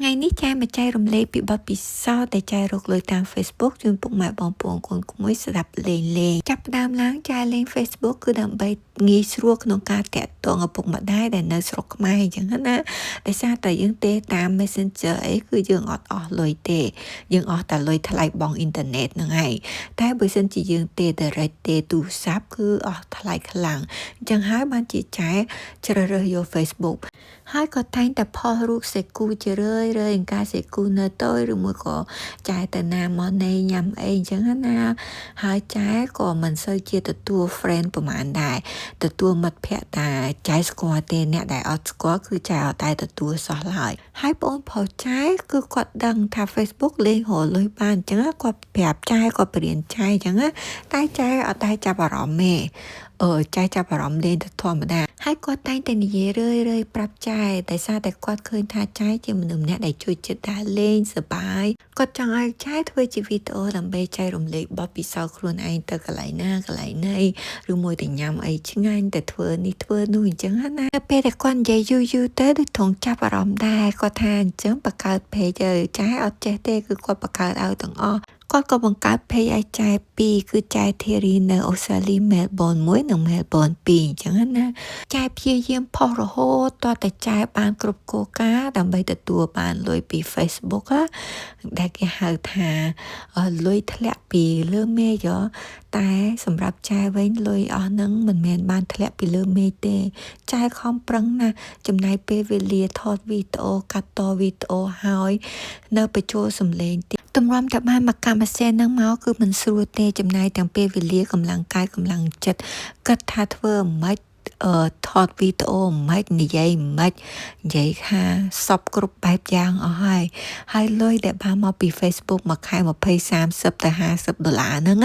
ថ្ងៃនេះចាយមកចែករំលែកពីបទពិសោធន៍ដែលចាយរកលុយតាម Facebook ជូនពុកម៉ែបងប្អូនកូនក្មួយស្ដាប់លេងចាប់ផ្ដើមឡើងចាយលេង Facebook គឺដើម្បីងាយស្រួលក្នុងការតាក់ទងឪពុកម្ដាយដែលនៅស្រុកខ្មែរអញ្ចឹងណាដោយសារតែយើងទេតាម Messenger អីគឺយើងអត់អស់លុយទេយើងអស់តែលុយថ្លៃបង់អ៊ីនធឺណិតហ្នឹងហើយតែបើសិនជាយើងទេ direct ទេទូរស័ព្ទគឺអស់ថ្លៃខ្លាំងអញ្ចឹងហើយបានជាចាយជ្រើសរើសយក Facebook ហើយក៏តែងតែផុសរូបសេគូជារឿយការសេគូនៅតូចឬមួយក៏ចាយទៅណាមកណែញ៉ាំអីអញ្ចឹងណាហើយចាយក៏មិនសូវជាទទួល friend ប្រហែលដែរទទួលមិត្តភក្តិតែចាយស្គាល់ទេអ្នកដែលអត់ស្គាល់គឺចាយអត់តែទទួលសោះឡើយហើយបងប្អូនចាយគឺគាត់ដឹងថា Facebook លេងរកលុយបានអញ្ចឹងគាត់ប្រាប់ចាយគាត់បរៀនចាយអញ្ចឹងតែចាយអត់តែចាប់អារម្មណ៍ទេចាយចាប់អារម្មណ៍លេងទៅធម្មតាហើយគាត់តែងតែនិយាយរឿយប្រាប់ចាយតែសារតែគាត់ឃើញថាចាយជាមនុស្សម្នាក់ដែលជួយចិត្តដើរលេងសប្បាយគាត់ចង់ឲ្យចាយធ្វើជាវីដេអូដើម្បីចែករំលែកបទពិសោធន៍ខ្លួនឯងទៅកន្លែងណាកន្លែងណីឬមួយទៅញ៉ាំអីឆ្ងាញ់តែធ្វើនេះធ្វើនោះអញ្ចឹងណាពេលតែគាត់និយាយយូរទៅដូចថងចាប់អារម្មណ៍ដែរគាត់ថាអញ្ចឹងបង្កើត page ចាយអត់ចេះទេគឺគាត់បង្កើតឲ្យទាំងអស់គាត់ក៏បង្កើត page ឲ្យចាយ2គឺចាយធីរីនៅអូស្ត្រាលីមែលប៊ន1និងមែលប៊ន2អញ្ចឹងណាចាយព្យាយាមផុសរហូតតតែចាយបានគ្រប់គោលការណ៍ដើម្បីទទួលបានលុយពី Facebook ដែលគេហៅថាលុយធ្លាក់ពីលើមេឃតែសម្រាប់ចាយវិញលុយអស់ហ្នឹងមិនមែនបានធ្លាក់ពីលើមេឃទេចាយខំប្រឹងណាស់ចំណាយពេលវេលាថតវីដេអូកាត់តវីដេអូហើយនៅបញ្ចូលសំឡេងតម្រាំតែបានមកកម្មសិទ្ធិហ្នឹងមកគឺមិនស្រួលទេចំណាយទាំងពេលវេលាកម្លាំងកាយកម្លាំងចិត្តគិតថាធ្វើមិនថតវីដេអូមិននិយាយមិននិយាយថាសពគ្រប់បែបយ៉ាងអស់ហើយលុយដែលបានមកពី Facebook មួយខែ20 30ទៅ$50ហ្នឹង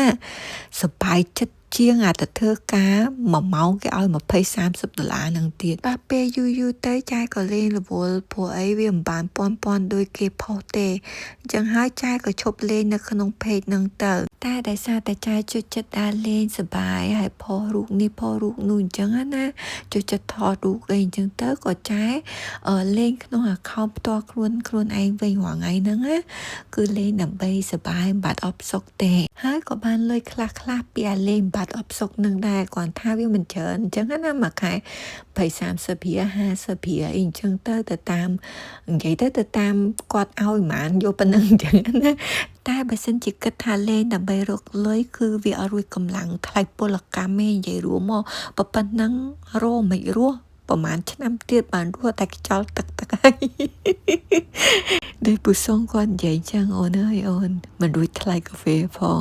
សប្បាយចិត្តជាងទៅធ្វើការ1ម៉ោងគេឲ្យ$20 30ហ្នឹងទៀតបាទពេលយូរទៅចាយក៏លេងរវល់ព្រោះអីវាមិនបានពាន់ដូចគេផុសទេអញ្ចឹងហើយចាយក៏ឈប់លេងនៅក្នុង page ហ្នឹងទៅតែដោយសារតែចាយជួយចិត្តដើរលេងសប្បាយហើយផុសរូបនេះផុសរូបនោះអញ្ចឹងណាជួយចិត្តថតរូបអីអញ្ចឹងទៅក៏ចាយលេងក្នុង account ផ្ទាល់ខ្លួនឯងវិញរាល់ថ្ងៃហ្នឹងណាគឺលេងដើម្បីសប្បាយបាត់អបសុខទេហើយក៏បានលុយខ្លះពីអាលេងបាត់អបសុខនឹងដែរគាត់ថាវាមិនច្រើនអញ្ចឹងណាមួយខែ20 30រៀល50រៀលអីអញ្ចឹងទៅតាមនិយាយទៅតាមគាត់ឲ្យប៉ុន្មានយកប៉ុណ្ណឹងអញ្ចឹងណាតែបើសិនជាគិតថាលេងដើម្បីរកលុយគឺវាអត់រួចកម្លាំងថ្លៃពលកម្មទេនិយាយរួមមកប៉ុណ្ណឹងរោមិនរស់ប្រហែលឆ្នាំទៀតបានរស់តែខ្យល់ទឹកហើយដោយពូសងគាត់និយាយចឹងអូនអើយអូនមិនរួចថ្លៃកាហ្វេផង